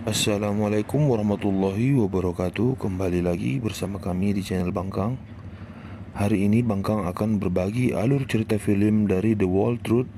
Assalamualaikum warahmatullahi wabarakatuh. Kembali lagi bersama kami di channel Bangkang. Hari ini Bangkang akan berbagi alur cerita film dari The Wall Truth,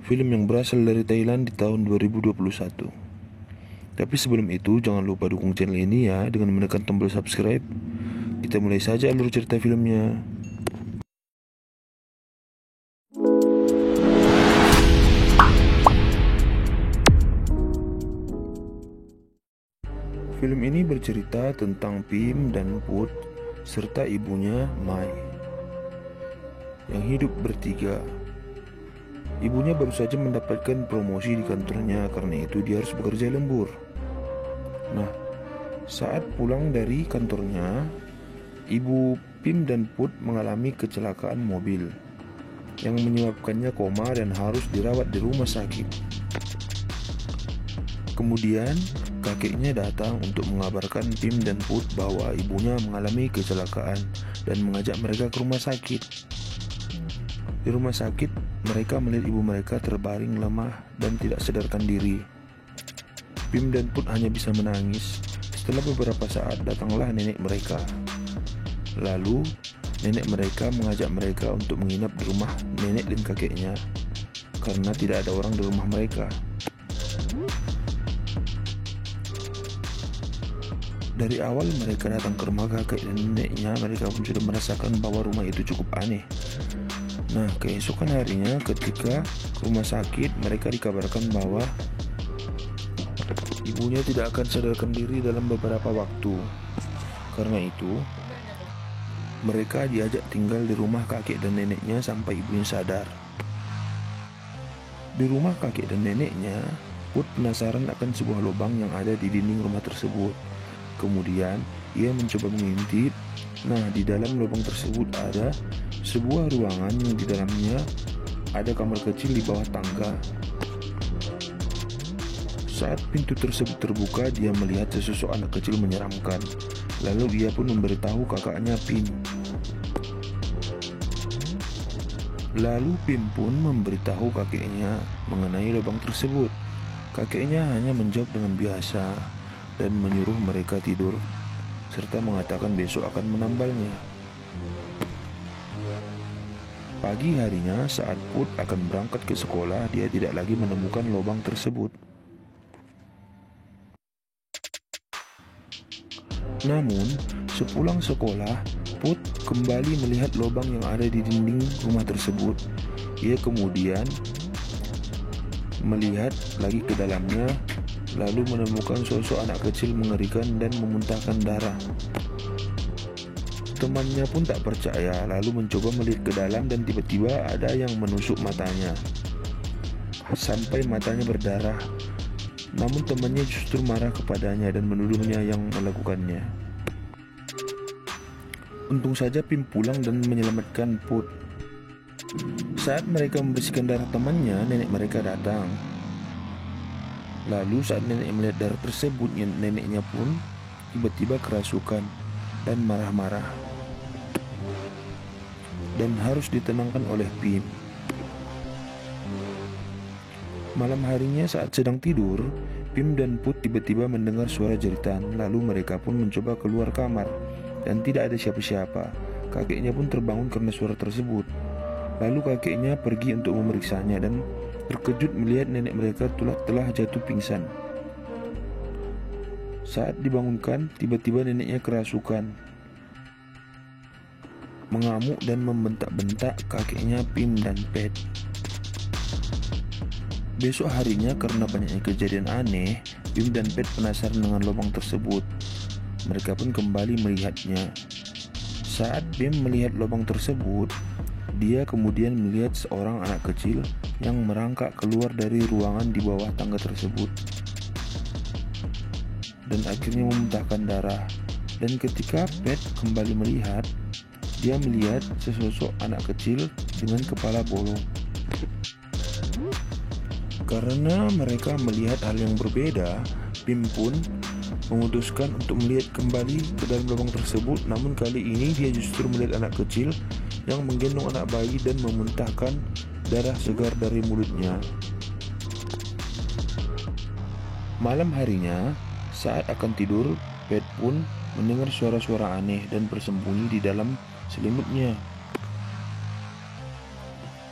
film yang berasal dari Thailand di tahun 2021. Tapi sebelum itu jangan lupa dukung channel ini ya dengan menekan tombol subscribe. Kita mulai saja alur cerita filmnya. Film ini bercerita tentang Pim dan Put serta ibunya Mai yang hidup bertiga. Ibunya baru saja mendapatkan promosi di kantornya, karena itu dia harus bekerja lembur. Nah, saat pulang dari kantornya, ibu Pim dan Put mengalami kecelakaan mobil yang menyebabkannya koma dan harus dirawat di rumah sakit. Kemudian kakeknya datang untuk mengabarkan Pim dan Put bahwa ibunya mengalami kecelakaan dan mengajak mereka ke rumah sakit. Di rumah sakit, mereka melihat ibu mereka terbaring lemah dan tidak sadarkan diri. Pim dan Put hanya bisa menangis. Setelah beberapa saat datanglah nenek mereka. Lalu nenek mereka mengajak mereka untuk menginap di rumah nenek dan kakeknya karena tidak ada orang di rumah mereka. Dari awal mereka datang ke rumah kakek dan neneknya, mereka pun sudah merasakan bahwa rumah itu cukup aneh. Nah, keesokan harinya ketika ke rumah sakit, mereka dikabarkan bahwa ibunya tidak akan sadarkan diri dalam beberapa waktu. Karena itu, mereka diajak tinggal di rumah kakek dan neneknya sampai ibunya sadar. Di rumah kakek dan neneknya, Put penasaran akan sebuah lubang yang ada di dinding rumah tersebut. Kemudian ia mencoba mengintip. Nah, di dalam lubang tersebut ada sebuah ruangan yang di dalamnya ada kamar kecil di bawah tangga. Saat pintu tersebut terbuka, dia melihat sesosok anak kecil menyeramkan. Lalu ia pun memberitahu kakaknya Pim. Lalu Pim pun memberitahu kakeknya mengenai lubang tersebut. Kakeknya hanya menjawab dengan biasa dan menyuruh mereka tidur, serta mengatakan besok akan menambalnya. Pagi harinya saat Put akan berangkat ke sekolah, dia tidak lagi menemukan lubang tersebut. Namun, sepulang sekolah, Put kembali melihat lubang yang ada di dinding rumah tersebut. Ia kemudian melihat lagi ke dalamnya, lalu menemukan sosok anak kecil mengerikan dan memuntahkan darah. Temannya pun tak percaya, lalu mencoba melihat ke dalam dan tiba-tiba ada yang menusuk matanya sampai matanya berdarah. Namun temannya justru marah kepadanya dan menuduhnya yang melakukannya. Untung saja Pim pulang dan menyelamatkan Put. Saat mereka membersihkan darah temannya, nenek mereka datang. Lalu saat nenek melihat darah tersebut, neneknya pun tiba-tiba kerasukan dan marah-marah dan harus ditenangkan oleh Pim. Malam harinya saat sedang tidur, Pim dan Put tiba-tiba mendengar suara jeritan. Lalu mereka pun mencoba keluar kamar dan tidak ada siapa-siapa. Kakeknya pun terbangun karena suara tersebut. Lalu kakeknya pergi untuk memeriksanya dan terkejut melihat nenek mereka telah jatuh pingsan. Saat dibangunkan, tiba-tiba neneknya kerasukan, mengamuk dan membentak-bentak kakeknya Pim dan Pet. Besok harinya karena banyaknya kejadian aneh, Pim dan Pet penasaran dengan lubang tersebut. Mereka pun kembali melihatnya. Saat Pim melihat lubang tersebut, dia kemudian melihat seorang anak kecil yang merangkak keluar dari ruangan di bawah tangga tersebut dan akhirnya memuntahkan darah. Dan ketika Pet kembali melihat, dia melihat sesosok anak kecil dengan kepala bolong. Karena mereka melihat hal yang berbeda, Pim pun memutuskan untuk melihat kembali ke dalam lubang tersebut. Namun kali ini dia justru melihat anak kecil yang menggendong anak bayi dan memuntahkan darah segar dari mulutnya. Malam harinya, saat akan tidur, Pet pun mendengar suara-suara aneh dan bersembunyi di dalam selimutnya.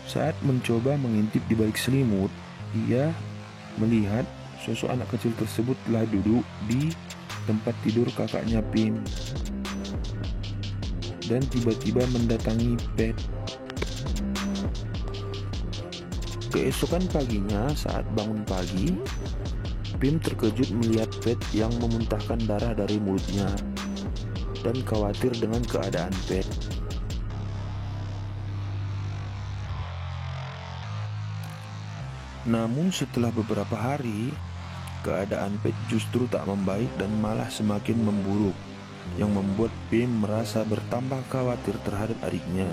Saat mencoba mengintip di balik selimut, ia melihat sosok anak kecil tersebut telah duduk di tempat tidur kakaknya Pim dan tiba-tiba mendatangi Pet. Keesokan paginya, saat bangun pagi, Pim terkejut melihat Pet yang memuntahkan darah dari mulutnya dan khawatir dengan keadaan Pet. Namun setelah beberapa hari, keadaan Pet justru tak membaik dan malah semakin memburuk, yang membuat Pim merasa bertambah khawatir terhadap adiknya.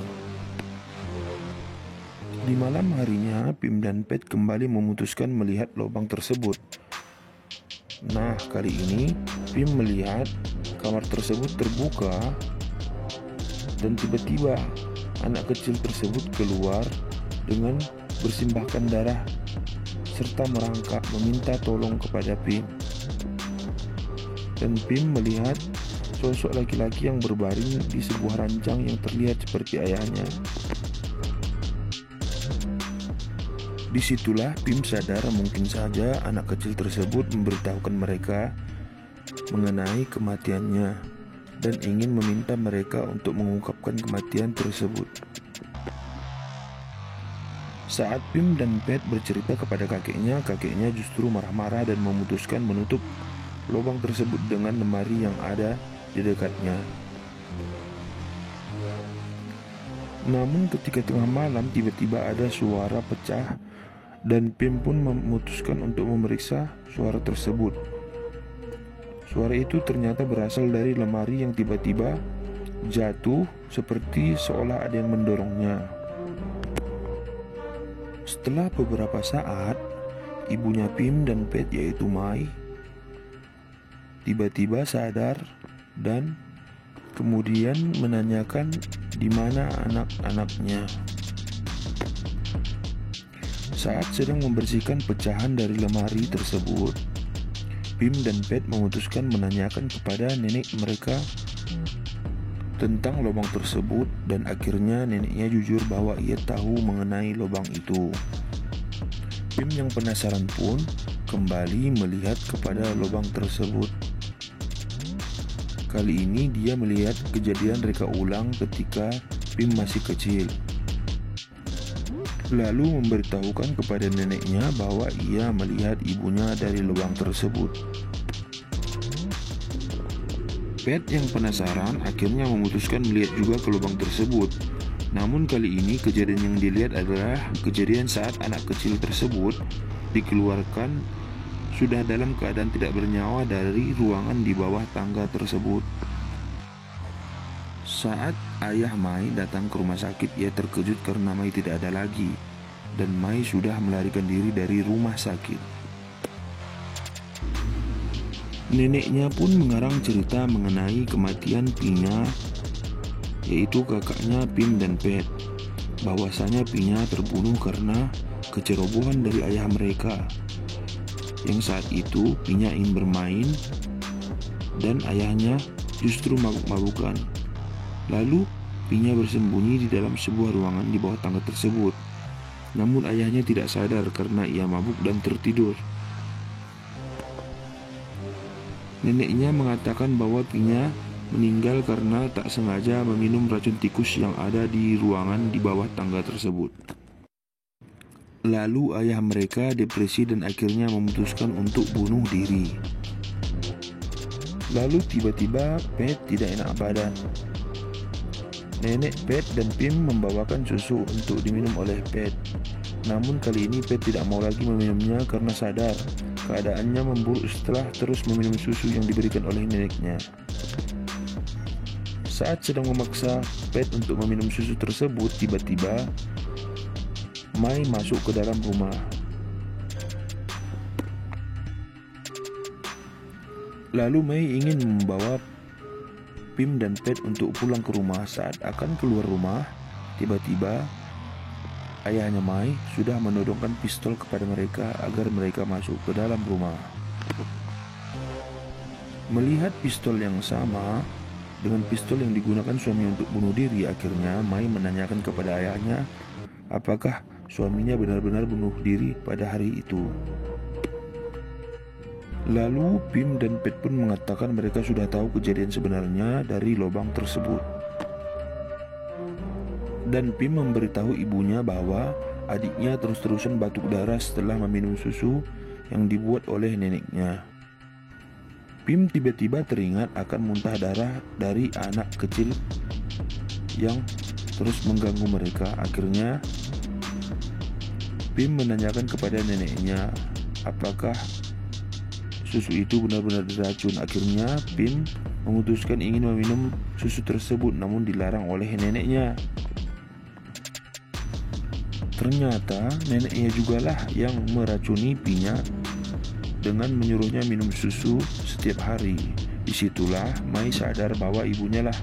Di malam harinya, Pim dan Pet kembali memutuskan melihat lubang tersebut. Nah, kali ini Pim melihat kamar tersebut terbuka dan tiba-tiba anak kecil tersebut keluar dengan bersimbahkan darah serta merangkak meminta tolong kepada Pim. Dan Pim melihat sosok laki-laki yang berbaring di sebuah ranjang yang terlihat seperti ayahnya. Disitulah Pim sadar mungkin saja anak kecil tersebut memberitahukan mereka mengenai kematiannya dan ingin meminta mereka untuk mengungkapkan kematian tersebut. Saat Pim dan Pet bercerita kepada kakeknya justru marah-marah dan memutuskan menutup lubang tersebut dengan lemari yang ada di dekatnya. Namun ketika tengah malam tiba-tiba ada suara pecah dan Pim pun memutuskan untuk memeriksa suara tersebut. Suara itu ternyata berasal dari lemari yang tiba-tiba jatuh seperti seolah ada yang mendorongnya. Setelah beberapa saat, ibunya Pim dan Pet yaitu Mai tiba-tiba sadar dan kemudian menanyakan di mana anak-anaknya. Saat sedang membersihkan pecahan dari lemari tersebut, Pim dan Pet memutuskan menanyakan kepada nenek mereka tentang lubang tersebut dan akhirnya neneknya jujur bahwa ia tahu mengenai lubang itu. Pim yang penasaran pun kembali melihat kepada lubang tersebut. Kali ini dia melihat kejadian reka ulang ketika Pim masih kecil. Lalu memberitahukan kepada neneknya bahwa ia melihat ibunya dari lubang tersebut. Pet yang penasaran akhirnya memutuskan melihat juga ke lubang tersebut. Namun kali ini kejadian yang dilihat adalah kejadian saat anak kecil tersebut dikeluarkan sudah dalam keadaan tidak bernyawa dari ruangan di bawah tangga tersebut. Saat ayah Mai datang ke rumah sakit, ia terkejut karena Mai tidak ada lagi dan Mai sudah melarikan diri dari rumah sakit. Neneknya pun mengarang cerita mengenai kematian Pinya, yaitu kakaknya Pim dan Pet, bahwasanya Pinya terbunuh karena kecerobohan dari ayah mereka, yang saat itu Pinya ingin bermain dan ayahnya justru mabuk-mabukan. Lalu Pinya bersembunyi di dalam sebuah ruangan di bawah tangga tersebut. Namun ayahnya tidak sadar karena ia mabuk dan tertidur. Neneknya mengatakan bahwa Pinya meninggal karena tak sengaja meminum racun tikus yang ada di ruangan di bawah tangga tersebut. Lalu ayah mereka depresi dan akhirnya memutuskan untuk bunuh diri. Lalu tiba-tiba Pet tidak enak badan. Nenek Pet dan Pim membawakan susu untuk diminum oleh Pet. Namun kali ini Pet tidak mau lagi meminumnya karena sadar keadaannya memburuk setelah terus meminum susu yang diberikan oleh neneknya. Saat sedang memaksa Pet untuk meminum susu tersebut, tiba-tiba Mai masuk ke dalam rumah. Lalu Mai ingin membawa Pim dan Pet untuk pulang ke rumah. Saat akan keluar rumah, tiba-tiba ayahnya Mai sudah menodongkan pistol kepada mereka agar mereka masuk ke dalam rumah. Melihat pistol yang sama dengan pistol yang digunakan suami untuk bunuh diri, akhirnya Mai menanyakan kepada ayahnya apakah suaminya benar-benar bunuh diri pada hari itu. Lalu Pim dan Pet pun mengatakan mereka sudah tahu kejadian sebenarnya dari lubang tersebut. Dan Pim memberitahu ibunya bahwa adiknya terus-terusan batuk darah setelah meminum susu yang dibuat oleh neneknya. Pim tiba-tiba teringat akan muntah darah dari anak kecil yang terus mengganggu mereka. Akhirnya Pim menanyakan kepada neneknya apakah susu itu benar-benar diracun. Akhirnya Pim memutuskan ingin meminum susu tersebut, namun dilarang oleh neneknya. Ternyata neneknya jugalah yang meracuni Pinya dengan menyuruhnya minum susu setiap hari. Disitulah Mai sadar bahwa ibunya lah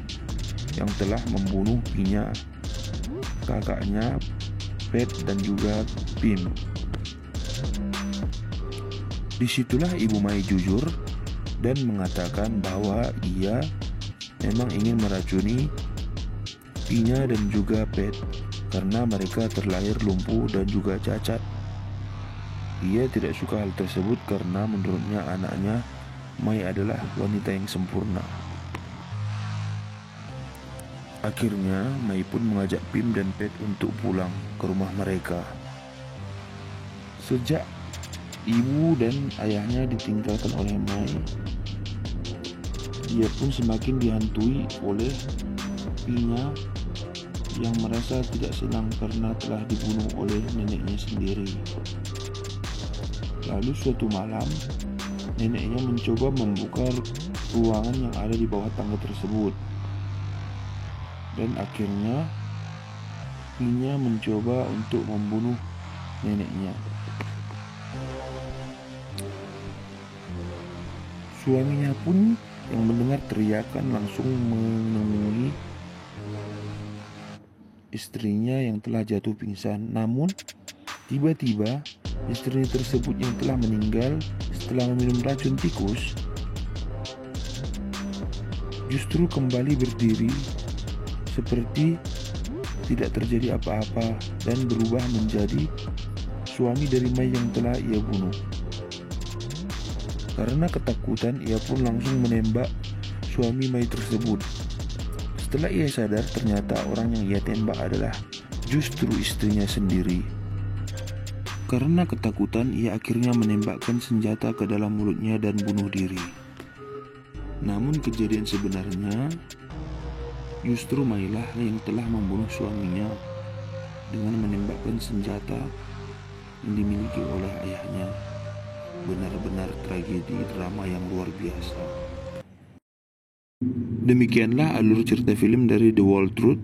yang telah membunuh Pinya, kakaknya, Pet, dan juga Pim. Disitulah ibu Mai jujur dan mengatakan bahwa ia memang ingin meracuni Pinya dan juga Pet karena mereka terlahir lumpuh dan juga cacat. Ia tidak suka hal tersebut karena menurutnya anaknya Mai adalah wanita yang sempurna. Akhirnya Mai pun mengajak Pim dan Pet untuk pulang ke rumah mereka. Sejak ibu dan ayahnya ditinggalkan oleh Mai, ia pun semakin dihantui oleh Pinya yang merasa tidak senang karena telah dibunuh oleh neneknya sendiri. Lalu suatu malam, neneknya mencoba membuka ruangan yang ada di bawah tangga tersebut. Dan akhirnya Pinya mencoba untuk membunuh neneknya. Suaminya pun yang mendengar teriakan langsung menemui istrinya yang telah jatuh pingsan. Namun tiba-tiba istri tersebut yang telah meninggal setelah meminum racun tikus justru kembali berdiri seperti tidak terjadi apa-apa dan berubah menjadi suami dari Mai yang telah ia bunuh. Karena ketakutan, ia pun langsung menembak suami Mai tersebut. Setelah ia sadar, ternyata orang yang ia tembak adalah justru istrinya sendiri. Karena ketakutan, ia akhirnya menembakkan senjata ke dalam mulutnya dan bunuh diri. Namun kejadian sebenarnya, justru Mailah yang telah membunuh suaminya dengan menembakkan senjata yang dimiliki oleh ayahnya. Benar-benar tragedi drama yang luar biasa. Demikianlah alur cerita film dari The Wall Truth.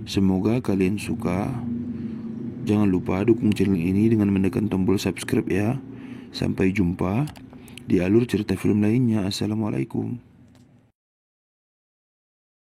Semoga kalian suka. Jangan lupa dukung channel ini dengan menekan tombol subscribe ya. Sampai jumpa di alur cerita film lainnya. Assalamualaikum.